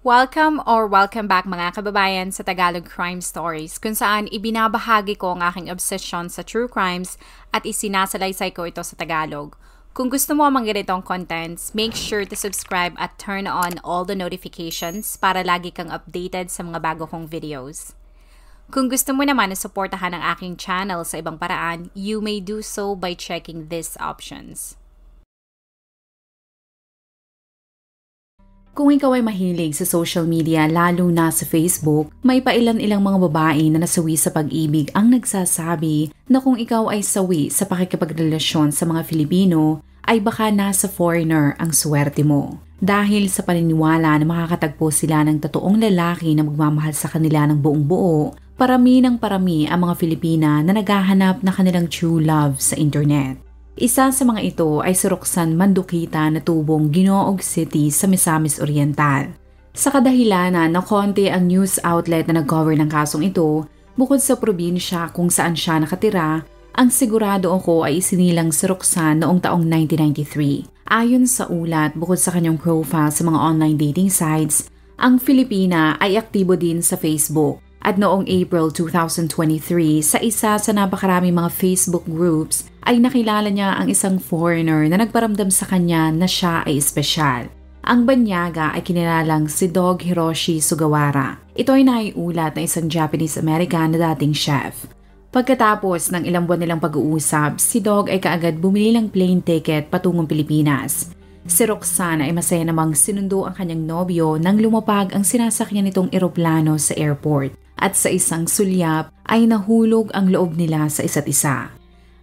Welcome back mga kababayan sa Tagalog Crime Stories, kung saan ibinabahagi ko ang aking obsession sa true crimes at isinasalaysay ko ito sa Tagalog. Kung gusto mo ang mga ganitong contents, make sure to subscribe at turn on all the notifications para lagi kang updated sa mga bago kong videos. Kung gusto mo naman na suportahan ang aking channel sa ibang paraan, you may do so by checking these options. Kung ikaw ay mahilig sa social media, lalo na sa Facebook, may pailan-ilang mga babae na nasawi sa pag-ibig ang nagsasabi na kung ikaw ay sawi sa pakikipagrelasyon sa mga Filipino, ay baka nasa foreigner ang swerte mo. Dahil sa paniniwala na makakatagpo sila ng totoong lalaki na magmamahal sa kanila ng buong buo, parami ng parami ang mga Filipina na naghahanap na kanilang true love sa internet. Isa sa mga ito ay si Roxanne Mandukita na tubong Ginoog City sa Misamis Oriental. Sa kadahilanan na konti ang news outlet na nag-cover ng kasong ito, bukod sa probinsya kung saan siya nakatira, ang sigurado ako ay isinilang si Roxanne noong taong 1993. Ayon sa ulat, bukod sa kanyang profile sa mga online dating sites, ang Filipina ay aktibo din sa Facebook. At noong April 2023, sa isa sa napakaraming mga Facebook groups, ay nakilala niya ang isang foreigner na nagparamdam sa kanya na siya ay espesyal. Ang banyaga ay kinilalang si Dog Hiroshi Sugawara. Ito ay naiulat na isang Japanese-American na dating chef. Pagkatapos ng ilang buwan nilang pag-uusap, si Dog ay kaagad bumili ng plane ticket patungong Pilipinas. Si Roxanne ay masaya namang sinundo ang kanyang nobyo nang lumapag ang sinasakyan nitong eroplano sa airport. At sa isang sulyap ay nahulog ang loob nila sa isa't isa.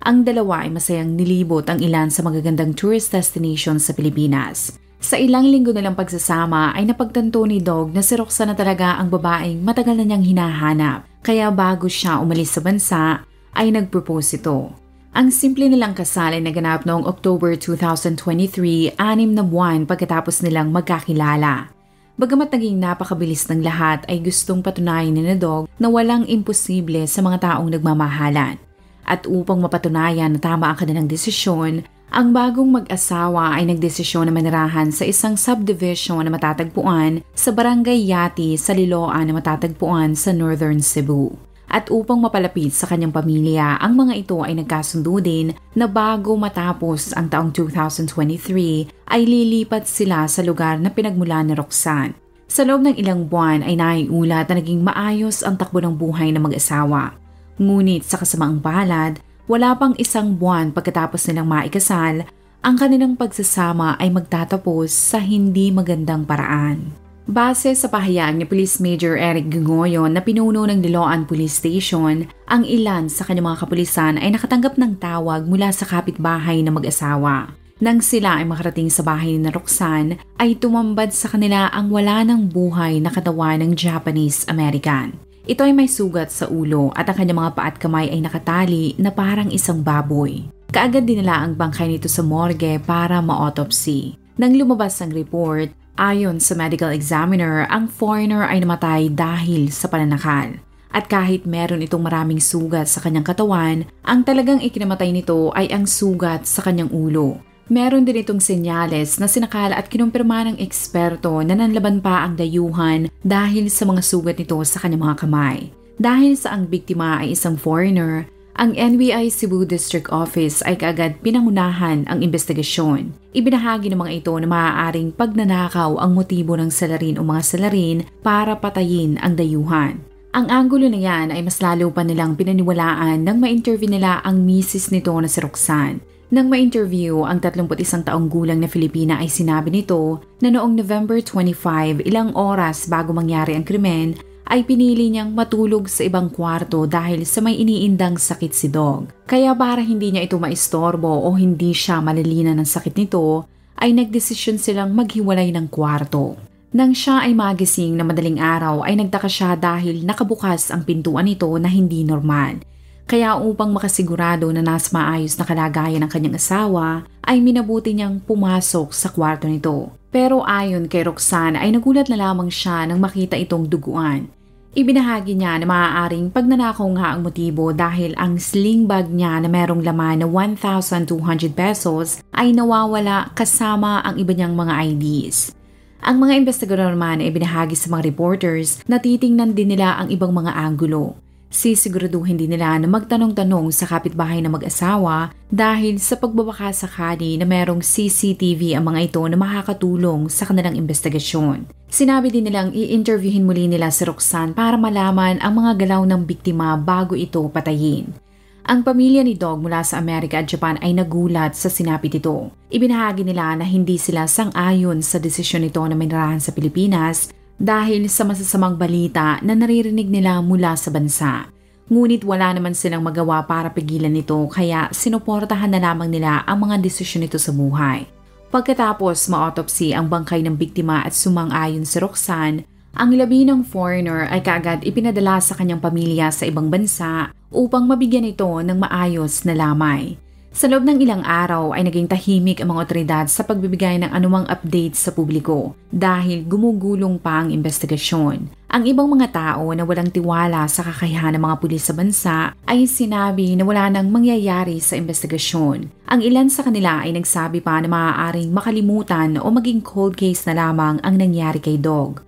Ang dalawa ay masayang nilibot ang ilan sa magagandang tourist destinations sa Pilipinas. Sa ilang linggo nilang pagsasama ay napagtanto ni Dog na si Roxanne na talaga ang babaeng matagal na niyang hinahanap. Kaya bago siya umalis sa bansa ay nag-propose ito. Ang simple nilang kasal ay naganap noong October 2023, 6 na buwan pagkatapos nilang magkakilala. Bagamat naging napakabilis ng lahat ay gustong patunayan ni Dog na walang imposible sa mga taong nagmamahalan. At upang mapatunayan na tama ang kanilang desisyon, ang bagong mag-asawa ay nagdesisyon na manirahan sa isang subdivision na matatagpuan sa Barangay Yati sa Liloan na matatagpuan sa Northern Cebu. At upang mapalapit sa kanyang pamilya, ang mga ito ay nagkasundo din na bago matapos ang taong 2023 ay lilipat sila sa lugar na pinagmulan ni Roxanne. Sa loob ng ilang buwan ay naiulat na naging maayos ang takbo ng buhay ng mag-asawa. Ngunit sa kasamaang palad, wala pang isang buwan pagkatapos nilang maikasal, ang kanilang pagsasama ay magtatapos sa hindi magandang paraan. Base sa pahayag ni Police Major Eric Gingoyon na pinuno ng Liloan Police Station, ang ilan sa kanyang mga kapulisan ay nakatanggap ng tawag mula sa kapitbahay na mag-asawa. Nang sila ay makarating sa bahay ni Roxanne, ay tumambad sa kanila ang wala ng buhay na katawan ng Japanese-American. Ito ay may sugat sa ulo at ang kanyang mga paa at kamay ay nakatali na parang isang baboy. Kaagad dinala ang bangkay nito sa morgue para ma-autopsy. Nang lumabas ang report, ayon sa medical examiner, ang foreigner ay namatay dahil sa pananakal. At kahit meron itong maraming sugat sa kanyang katawan, ang talagang ikinamatay nito ay ang sugat sa kanyang ulo. Meron din itong senyales na sinakala at kinumpirma ng eksperto na nanlaban pa ang dayuhan dahil sa mga sugat nito sa kanyang mga kamay. Dahil sa ang biktima ay isang foreigner, ang NBI Cebu District Office ay kaagad pinangunahan ang investigasyon. Ibinahagi ng mga ito na maaaring pagnanakaw ang motibo ng salarin o mga salarin para patayin ang dayuhan. Ang anggulo na yan ay mas lalo pa nilang pinaniwalaan nang ma-interview nila ang misis nito na si Roxanne. Nang ma-interview ang 31 taong gulang na Filipina ay sinabi nito na noong November 25, ilang oras bago mangyari ang krimen, ay pinili niyang matulog sa ibang kwarto dahil sa may iniindang sakit si Dog. Kaya para hindi niya ito maistorbo o hindi siya malilinan ng sakit nito, ay nagdesisyon silang maghiwalay ng kwarto. Nang siya ay magising na madaling araw ay nagtaka siya dahil nakabukas ang pintuan nito na hindi normal. Kaya upang makasigurado na nasa maayos na kalagayan ng kanyang asawa, ay minabuti niyang pumasok sa kwarto nito. Pero ayon kay Roxanne ay nagulat na lamang siya nang makita itong duguan. Ibinahagi niya na maaaring pagnanakaw nga ang motibo dahil ang sling bag niya na merong laman na 1,200 pesos ay nawawala kasama ang iba niyang mga IDs. Ang mga investigador naman ay binahagi sa mga reporters na titingnan din nila ang ibang mga anggulo. Sisiguraduhin din nila na magtanong-tanong sa kapitbahay na mag-asawa dahil sa pagbabaka sakali na merong CCTV ang mga ito na makakatulong sa kanilang investigasyon. Sinabi din nilang i-interviewin muli nila si Roxanne para malaman ang mga galaw ng biktima bago ito patayin. Ang pamilya ni Dog mula sa Amerika at Japan ay nagulat sa sinapit ito. Ibinahagi nila na hindi sila sang-ayon sa desisyon nito na minirahan sa Pilipinas dahil sa masasamang balita na naririnig nila mula sa bansa. Ngunit wala naman silang magawa para pigilan ito kaya sinuportahan na lamang nila ang mga desisyon nito sa buhay. Pagkatapos ma-autopsy ang bangkay ng biktima at sumang-ayon si Roxanne, ang labi ng foreigner ay kaagad ipinadala sa kanyang pamilya sa ibang bansa upang mabigyan ito ng maayos na lamay. Sa loob ng ilang araw ay naging tahimik ang mga otoridad sa pagbibigay ng anumang update sa publiko dahil gumugulong pa ang investigasyon. Ang ibang mga tao na walang tiwala sa kakayahan ng mga pulis sa bansa ay sinabi na wala nang mangyayari sa investigasyon. Ang ilan sa kanila ay nagsabi pa na maaaring makalimutan o maging cold case na lamang ang nangyari kay Dog.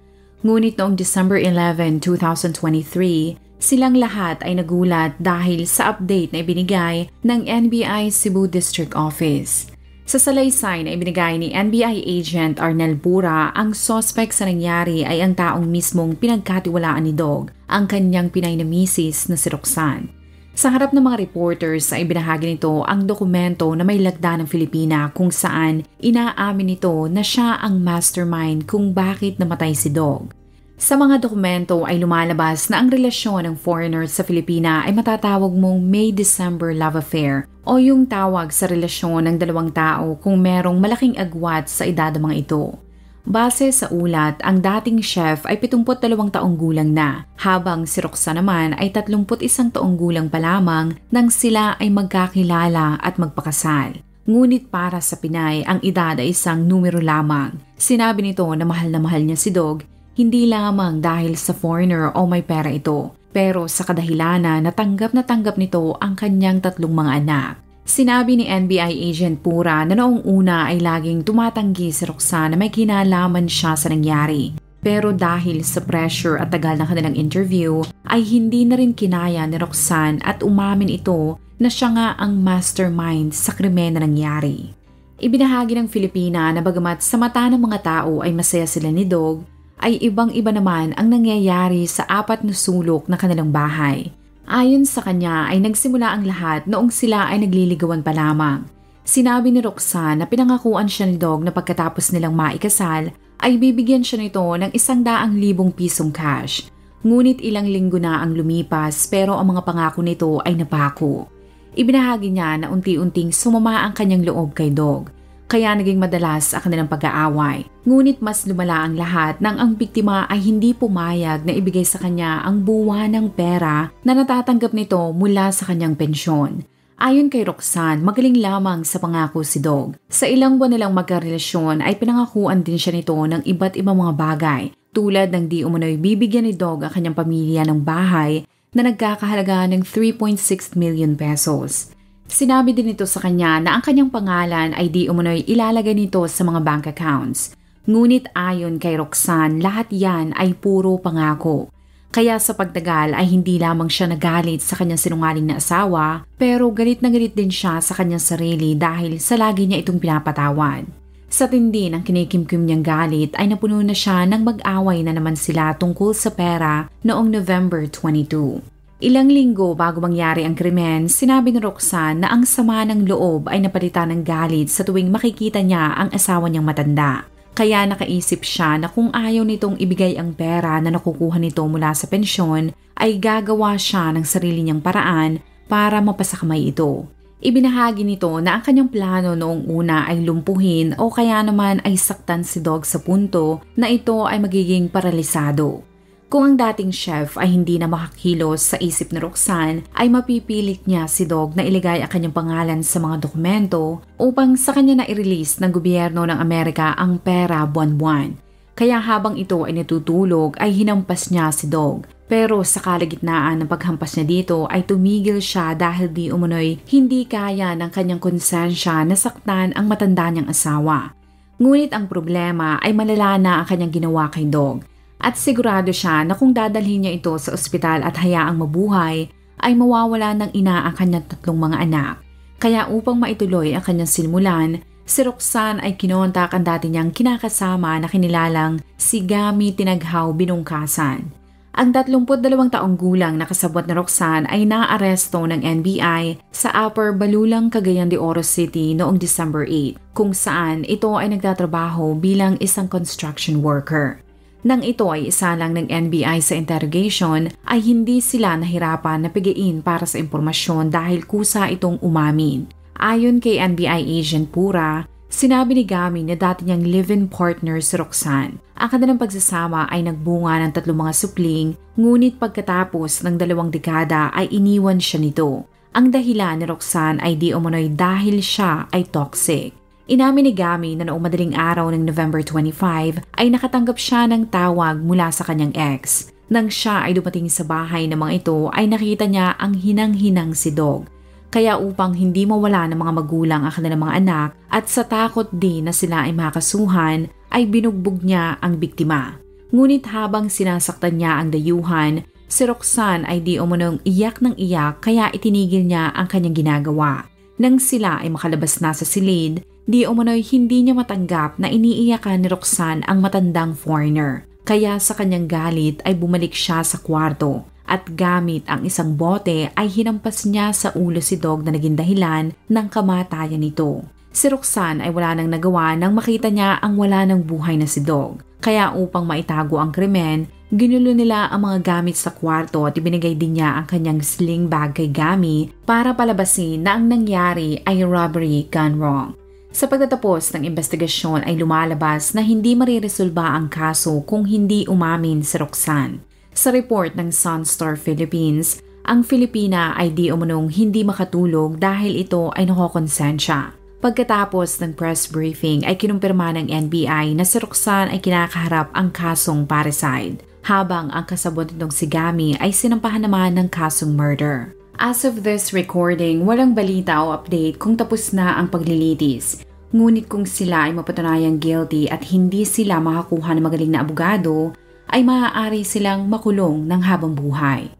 Ngunit noong December 11, 2023, silang lahat ay nagulat dahil sa update na ibinigay ng NBI Cebu District Office. Sa salaysay na ibinigay ni NBI Agent Arnel Pura, ang suspect sa nangyari ay ang taong mismong pinagkatiwalaan ni Dog, ang kanyang pinay na misis na si Roxanne. Sa harap ng mga reporters ay ibinahagi nito ang dokumento na may lagda ng Filipina kung saan inaamin nito na siya ang mastermind kung bakit namatay si Dog. Sa mga dokumento ay lumalabas na ang relasyon ng foreigner sa Filipina ay matatawag mong May-December love affair o yung tawag sa relasyon ng dalawang tao kung merong malaking agwat sa edad ng mga ito. Base sa ulat, ang dating chef ay 72 taong gulang na, habang si Roxanne naman ay 31 taong gulang pa lamang nang sila ay magkakilala at magpakasal. Ngunit para sa Pinay, ang edad ay isang numero lamang. Sinabi nito na mahal niya si Dog, hindi lamang dahil sa foreigner o may pera ito, pero sa kadahilanan na tanggap nito ang kanyang 3 mga anak. Sinabi ni NBI Agent Pura na noong una ay laging tumatanggi si Roxanne na may kinalaman siya sa nangyari. Pero dahil sa pressure at tagal ng kanilang interview, ay hindi na rin kinaya ni Roxanne at umamin ito na siya nga ang mastermind sa krimen na nangyari. Ibinahagi ng Filipina na bagamat sa mata ng mga tao ay masaya sila ni Dog, ay ibang-iba naman ang nangyayari sa 4 na sulok na kanilang bahay. Ayon sa kanya ay nagsimula ang lahat noong sila ay nagliligawan pa lamang. Sinabi ni Roxanne na pinangakuan siya ni Dog na pagkatapos nilang maikasal ay bibigyan siya nito ng 100,000 pisong cash. Ngunit ilang linggo na ang lumipas pero ang mga pangako nito ay napako. Ibinahagi niya na unti-unting sumama ang kanyang loob kay Dog. Kaya naging madalas ang kanilang pag-aaway. Ngunit mas lumala ang lahat nang ang biktima ay hindi pumayag na ibigay sa kanya ang buwan ng pera na natatanggap nito mula sa kanyang pensyon. Ayon kay Roxanne, magaling lamang sa pangako si Dog. Sa ilang buwan nilang magkarelasyon ay pinangakuan din siya nito ng iba't ibang mga bagay tulad ng di umano'y bibigyan ni Dog ang kanyang pamilya ng bahay na nagkakahalaga ng 3.6 million pesos. Sinabi din nito sa kanya na ang kanyang pangalan ay di umano'y ilalagay nito sa mga bank accounts. Ngunit ayon kay Roxanne, lahat yan ay puro pangako. Kaya sa pagtagal ay hindi lamang siya nagalit sa kanyang sinungaling na asawa, pero galit na galit din siya sa kanyang sarili dahil sa lagi niya itong pinapatawad. Sa tindi ng kinikimkim niyang galit ay napuno na siya nang mag-away na naman sila tungkol sa pera noong November 22. Ilang linggo bago mangyari ang krimen, sinabi ni Roxanne na ang sama ng loob ay napalitan ng galit sa tuwing makikita niya ang asawa niyang matanda. Kaya nakaisip siya na kung ayaw nitong ibigay ang pera na nakukuha nito mula sa pensyon, ay gagawa siya ng sarili niyang paraan para mapasakamay ito. Ibinahagi nito na ang kanyang plano noong una ay lumpuhin o kaya naman ay saktan si Dog sa punto na ito ay magiging paralisado. Kung ang dating chef ay hindi na makakilos sa isip ni Roxanne, ay mapipilit niya si Dog na iligay ang kanyang pangalan sa mga dokumento upang sa kanya na i-release ng gobyerno ng Amerika ang pera buwan-buwan. Kaya habang ito ay natutulog ay hinampas niya si Dog. Pero sa kalagitnaan ng paghampas niya dito ay tumigil siya dahil di umano'y hindi kaya ng kanyang konsensya na saktan ang matanda niyang asawa. Ngunit ang problema ay malala na ang kanyang ginawa kay Dog at sigurado siya na kung dadalhin niya ito sa ospital at hayaang mabuhay ay mawawala ng ina ang kanyang 3 mga anak. Kaya upang maituloy ang kanyang silmulan, si Roxanne ay kinontak ang dati niyang kinakasama na kinilalang si Gami Tinaghaw Binungkasan. Ang 32 taong gulang na kasabwat na Roxanne ay naaresto ng NBI sa Upper Balulang, Cagayan de Oro City noong December 8, kung saan ito ay nagtatrabaho bilang isang construction worker. Nang ito ay isa lang ng NBI sa interrogation, ay hindi sila nahirapan na pigiin para sa impormasyon dahil kusa itong umamin. Ayon kay NBI agent Pura, sinabi ni Gami na dati niyang live-in partner si Roxanne. Ang kanilang pagsasama ay nagbunga ng 3 mga supling, ngunit pagkatapos ng 2 dekada ay iniwan siya nito. Ang dahilan ni Roxanne ay di umano'y dahil siya ay toxic. Inamin ni Gami na noong madaling araw ng November 25 ay nakatanggap siya ng tawag mula sa kanyang ex. Nang siya ay dumating sa bahay ng mga ito ay nakita niya ang hinang-hinang si Dog. Kaya upang hindi mawala ng mga magulang ang kanilang mga anak at sa takot din na sila ay makasuhan, ay binugbog niya ang biktima. Ngunit habang sinasaktan niya ang dayuhan, si Roxanne ay di umunong iyak ng iyak kaya itinigil niya ang kanyang ginagawa. Nang sila ay makalabas na sa silid, di umunoy hindi niya matanggap na iniiyakan ni Roxanne ang matandang foreigner. Kaya sa kanyang galit ay bumalik siya sa kwarto. At gamit ang isang bote ay hinampas niya sa ulo si Dog na naging dahilan ng kamatayan nito. Si Roxanne ay wala nang nagawa nang makita niya ang wala ng buhay na si Dog. Kaya upang maitago ang krimen, ginulo nila ang mga gamit sa kwarto at ibinigay din niya ang kanyang sling bag kay Gami para palabasin na ang nangyari ay robbery gone wrong. Sa pagtatapos ng investigasyon ay lumalabas na hindi mariresolba ang kaso kung hindi umamin si Roxanne. Sa report ng Sunstar Philippines, ang Filipina ay di umunong hindi makatulog dahil ito ay nakokonsensya. Pagkatapos ng press briefing ay kinumpirma ng NBI na si Roxanne ay kinakaharap ang kasong parricide, habang ang kasabot nitong si Gami ay sinampahan naman ng kasong murder. As of this recording, walang balita o update kung tapos na ang paglilitis. Ngunit kung sila ay mapatunayang guilty at hindi sila makakuha ng magaling na abogado, ay maaari silang makulong ng habang buhay.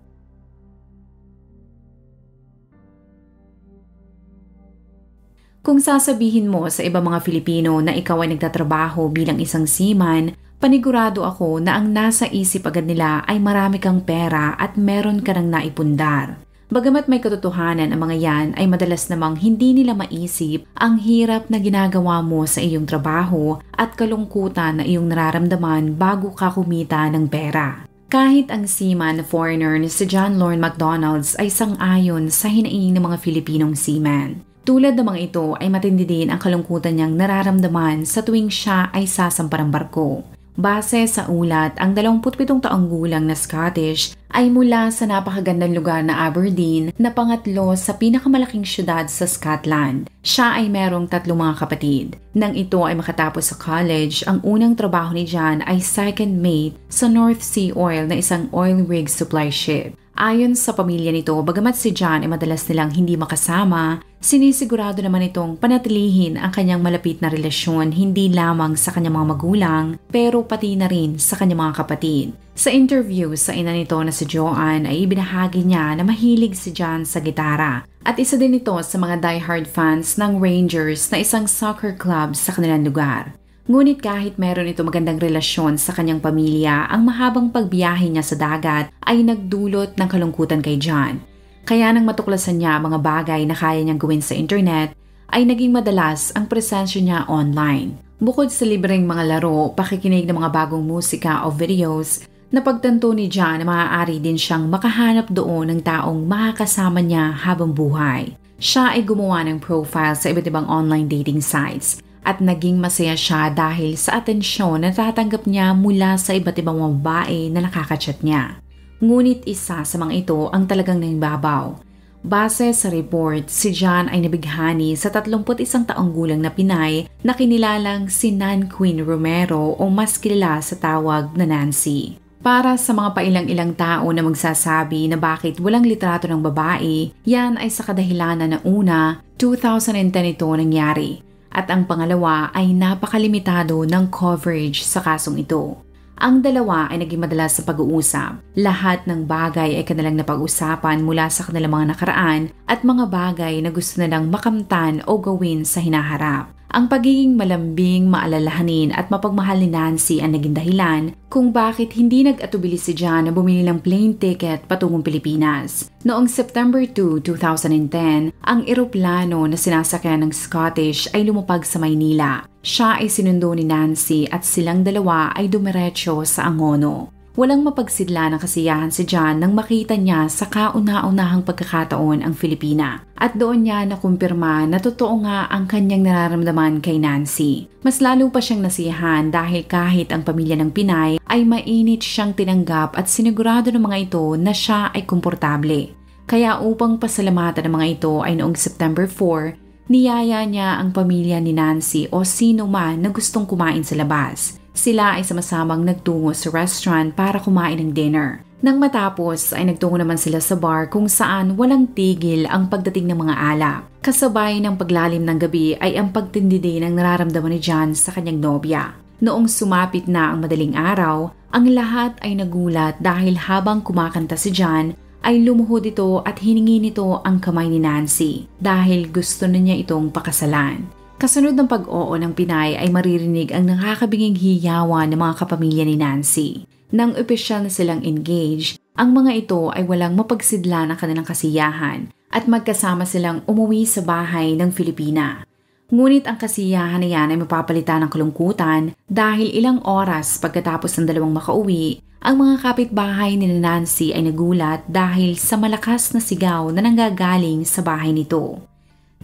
Kung sasabihin mo sa ibang mga Filipino na ikaw ay nagtatrabaho bilang isang seaman, panigurado ako na ang nasa isip agad nila ay marami kang pera at meron ka nang naipundar. Bagamat may katotohanan ang mga yan ay madalas namang hindi nila maisip ang hirap na ginagawa mo sa iyong trabaho at kalungkutan na iyong nararamdaman bago ka kumita ng pera. Kahit ang seaman na foreigner ni si John Lorne McDonald's ay sang-ayon sa hinaing ng mga Filipinong seaman. Tulad ng mga ito ay matindi din ang kalungkutan niyang nararamdaman sa tuwing siya ay sasampa ng barko. Base sa ulat, ang 27 taong gulang na Scottish ay mula sa napakagandang lugar na Aberdeen na pangatlo sa pinakamalaking syudad sa Scotland. Siya ay merong 3 mga kapatid. Nang ito ay makatapos sa college, ang unang trabaho ni John ay second mate sa North Sea Oil na isang oil rig supply ship. Ayon sa pamilya nito, bagamat si John ay madalas nilang hindi makasama, sinisigurado naman itong panatilihin ang kanyang malapit na relasyon hindi lamang sa kanyang mga magulang, pero pati na rin sa kanyang mga kapatid. Sa interview sa ina nito na si Joanne ay ibinahagi niya na mahilig si John sa gitara at isa din ito sa mga diehard fans ng Rangers na isang soccer club sa kanilang lugar. Ngunit kahit meron ito magandang relasyon sa kanyang pamilya, ang mahabang pagbiyahe niya sa dagat ay nagdulot ng kalungkutan kay John. Kaya nang matuklasan niya mga bagay na kaya niyang gawin sa internet, ay naging madalas ang presensya niya online. Bukod sa libreng mga laro, pakikinig ng mga bagong musika o videos, napagtanto ni John na maaari din siyang makahanap doon ng taong makakasama niya habang buhay. Siya ay gumawa ng profile sa iba't ibang online dating sites. At naging masaya siya dahil sa atensyon na natatanggap niya mula sa iba't ibang mga babae na nakakachat niya. Ngunit isa sa mga ito ang talagang nangbabaw. Base sa report, si John ay nabighani sa 31 taong gulang na Pinay na kinilalang si Nan Queen Romero o mas kilala sa tawag na Nancy. Para sa mga pailang-ilang tao na magsasabi na bakit walang litrato ng babae, yan ay sa kadahilanan na una, 2010 ito nangyari. at ang pangalawa ay napakalimitado ng coverage sa kasong ito. Ang dalawa ay naging madalas sa pag-uusap. Lahat ng bagay ay kanilang napag-usapan mula sa kanilang mga nakaraan at mga bagay na gusto nilang makamtan o gawin sa hinaharap. Ang pagiging malambing, maalalahanin at mapagmahal ni Nancy ang naging dahilan kung bakit hindi nag-atubili si John na bumili ng plane ticket patungong Pilipinas. Noong September 2, 2010, ang eroplano na sinasakyan ng Scottish ay lumapag sa Maynila. Siya ay sinundo ni Nancy at silang dalawa ay dumiretso sa Angono. Walang mapagsidla ng kasiyahan si John nang makita niya sa kauna-unahang pagkakataon ang Filipina. At doon niya nakumpirma na totoo nga ang kanyang nararamdaman kay Nancy. Mas lalo pa siyang nasiyahan dahil kahit ang pamilya ng Pinay ay mainit siyang tinanggap at sinigurado ng mga ito na siya ay komportable. Kaya upang pasalamatan ng mga ito ay noong September 4, niyaya niya ang pamilya ni Nancy o sino man na gustong kumain sa labas. Sila ay sama-samang nagtungo sa restaurant para kumain ng dinner. Nang matapos ay nagtungo naman sila sa bar kung saan walang tigil ang pagdating ng mga alak. Kasabay ng paglalim ng gabi ay ang pagtindi din ng nararamdaman ni John sa kanyang nobya. Noong sumapit na ang madaling araw, ang lahat ay nagulat dahil habang kumakanta si John ay lumuhod ito at hiningi nito ang kamay ni Nancy dahil gusto na niya itong pakasalan. Kasunod ng pag-oo ng Pinay ay maririnig ang nakakabinging hiyawan ng mga kapamilya ni Nancy. Nang opisyal na silang engaged, ang mga ito ay walang mapagsidla ng kanilang kasiyahan at magkasama silang umuwi sa bahay ng Filipina. Ngunit ang kasiyahan na yan ay mapapalitan ng kalungkutan dahil ilang oras pagkatapos ng dalawang makauwi, ang mga kapitbahay ni Nancy ay nagulat dahil sa malakas na sigaw na nanggagaling sa bahay nito.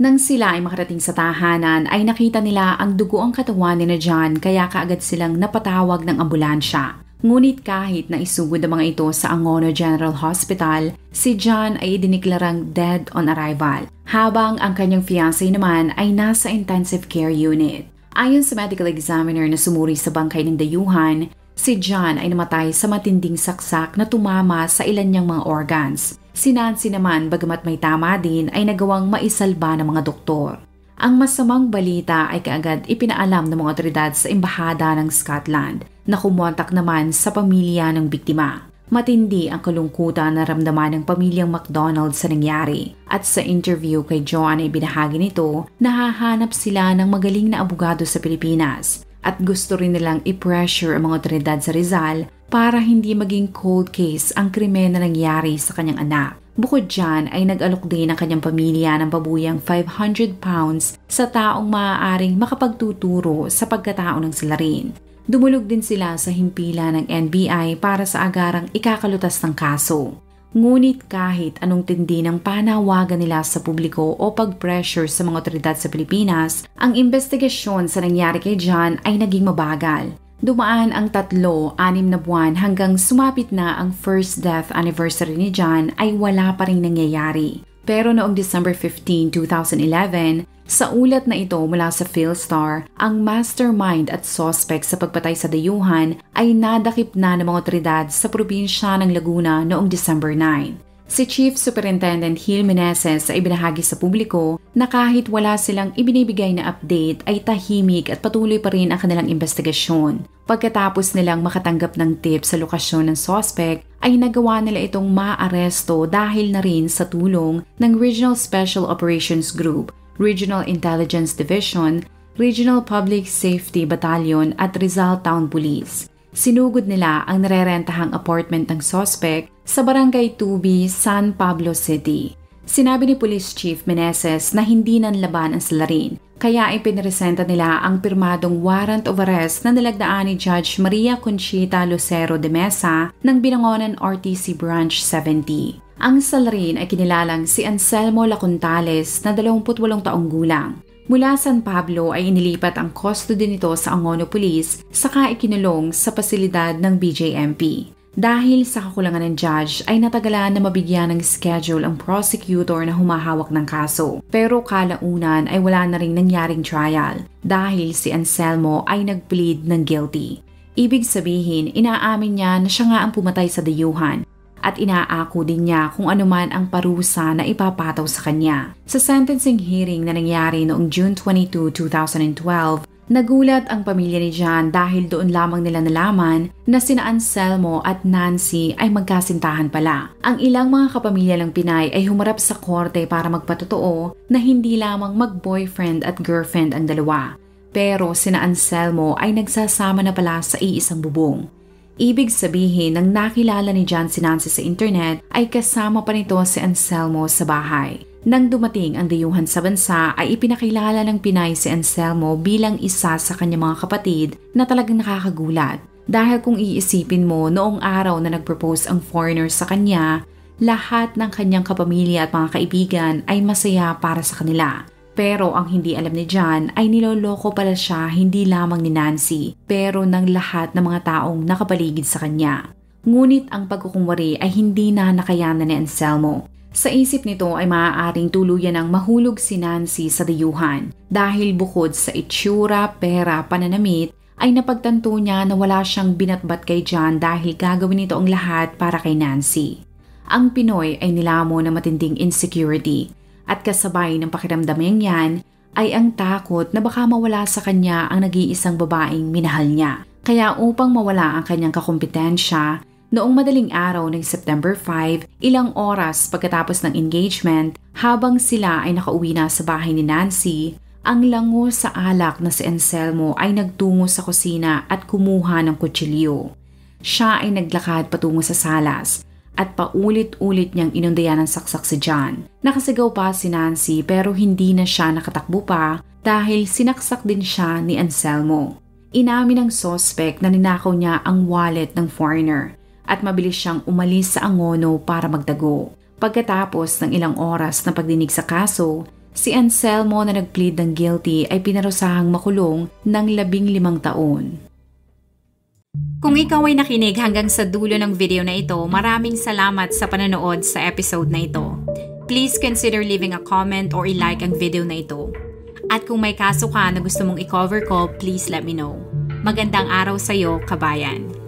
Nang sila ay makarating sa tahanan ay nakita nila ang dugo ang katawan ni John kaya kaagad silang napatawag ng ambulansya. Ngunit kahit na isugod ang mga ito sa Angono General Hospital, si John ay idiniklarang dead on arrival, habang ang kanyang fiancé naman ay nasa intensive care unit. Ayon sa medical examiner na sumuri sa bangkay ng dayuhan, si John ay namatay sa matinding saksak na tumama sa ilan niyang mga organs. Si Nancy naman, bagamat may tama din, ay nagawang maisalba ng mga doktor. Ang masamang balita ay kaagad ipinaalam ng mga otoridad sa embahada ng Scotland na kumontak naman sa pamilya ng biktima. Matindi ang kalungkutan na ramdaman ng pamilyang McDonald sa nangyari. At sa interview kay John ay binahagi nito na hahanap sila ng magaling na abogado sa Pilipinas at gusto rin nilang i-pressure ang mga otoridad sa Rizal para hindi maging cold case ang krimen na nangyari sa kanyang anak. Bukod dyan ay nag-alok din ang kanyang pamilya ng pabuyang 500 pounds sa taong maaaring makapagtuturo sa pagkatao ng salarin. Dumulog din sila sa himpilan ng NBI para sa agarang ikakalutas ng kaso. Ngunit kahit anong tindi ng panawagan nila sa publiko o pag-pressure sa mga otoridad sa Pilipinas, ang investigasyon sa nangyari kay John ay naging mabagal. Dumaan ang 3-6 na buwan hanggang sumapit na ang first death anniversary ni John ay wala pa rin nangyayari. Pero noong December 15, 2011, sa ulat na ito mula sa Philstar, ang mastermind at suspect sa pagpatay sa dayuhan ay nadakip na ng mga otoridad sa probinsya ng Laguna noong December 9. Si Chief Superintendent Gil Meneses ay ibinahagi sa publiko na kahit wala silang ibinibigay na update ay tahimik at patuloy pa rin ang kanilang investigasyon. Pagkatapos nilang makatanggap ng tip sa lokasyon ng suspect, ay nagawa nila itong maaresto dahil na rin sa tulong ng Regional Special Operations Group, Regional Intelligence Division, Regional Public Safety Battalion at Rizal Town Police. Sinugod nila ang narerentahang apartment ng suspect sa Barangay Tubi, San Pablo City. Sinabi ni Police Chief Meneses na hindi nanlaban ang salarin, kaya ipinresenta nila ang pirmadong warrant of arrest na nilagdaan ni Judge Maria Conchita Lucero de Mesa ng Binangonan RTC Branch 70. Ang salarin ay kinilalang si Anselmo Lacuntales na 28 taong gulang. Mula San Pablo ay inilipat ang custody nito sa Angono Police saka ikinulong sa pasilidad ng BJMP. Dahil sa kakulangan ng judge ay natagalan na mabigyan ng schedule ang prosecutor na humahawak ng kaso. Pero kalaunan ay wala na ring nangyaring trial dahil si Anselmo ay nag-plead ng guilty. Ibig sabihin, inaamin niya na siya nga ang pumatay sa dayuhan. at inaako din niya kung anuman ang parusa na ipapataw sa kanya. Sa sentencing hearing na nangyari noong June 22, 2012, nagulat ang pamilya ni John dahil doon lamang nila nalaman na sina Anselmo at Nancy ay magkasintahan pala. Ang ilang mga kapamilya ng Pinay ay humarap sa korte para magpatotoo na hindi lamang mag-boyfriend at girlfriend ang dalawa. Pero sina Anselmo ay nagsasama na pala sa iisang bubong. Ibig sabihin nang nakilala ni John si Nancy sa internet ay kasama pa nito si Anselmo sa bahay. Nang dumating ang dayuhan sa bansa ay ipinakilala ng Pinay si Anselmo bilang isa sa kanyang mga kapatid na talagang nakakagulat. Dahil kung iisipin mo noong araw na nag-propose ang foreigner sa kanya, lahat ng kanyang kapamilya at mga kaibigan ay masaya para sa kanila. Pero ang hindi alam ni John ay niloloko pala siya hindi lamang ni Nancy pero ng lahat ng mga taong nakapaligid sa kanya. Ngunit ang pagkukunwari ay hindi na nakayanan ni Anselmo. Sa isip nito ay maaaring tuluyan ang mahulog si Nancy sa dayuhan dahil bukod sa itsura, pera, pananamit ay napagtanto niya na wala siyang binatbat kay John dahil gagawin nito ang lahat para kay Nancy. Ang Pinoy ay nilamon ng matinding insecurity. At kasabay ng pakiramdamang yan ay ang takot na baka mawala sa kanya ang nag-iisang babaeng minahal niya. Kaya upang mawala ang kanyang kakumpetensya, noong madaling araw ng September 5, ilang oras pagkatapos ng engagement, habang sila ay nakauwi na sa bahay ni Nancy, ang lango sa alak na si Anselmo ay nagtungo sa kusina at kumuha ng kutsilyo. Siya ay naglakad patungo sa salas. At paulit-ulit niyang inundayan ng saksak si John. Nakasigaw pa si Nancy pero hindi na siya nakatakbo pa dahil sinaksak din siya ni Anselmo. Inamin ng suspect na ninakaw niya ang wallet ng foreigner at mabilis siyang umalis sa Angono para magtago. Pagkatapos ng ilang oras na pagdinig sa kaso, si Anselmo na nag-plead ng guilty ay pinarusahang makulong ng 15 taon. Kung ikaw ay nakinig hanggang sa dulo ng video na ito, maraming salamat sa panonood sa episode na ito. Please consider leaving a comment or i-like ang video na ito. At kung may kaso ka na gusto mong i-cover ko, please let me know. Magandang araw sa iyo, kabayan.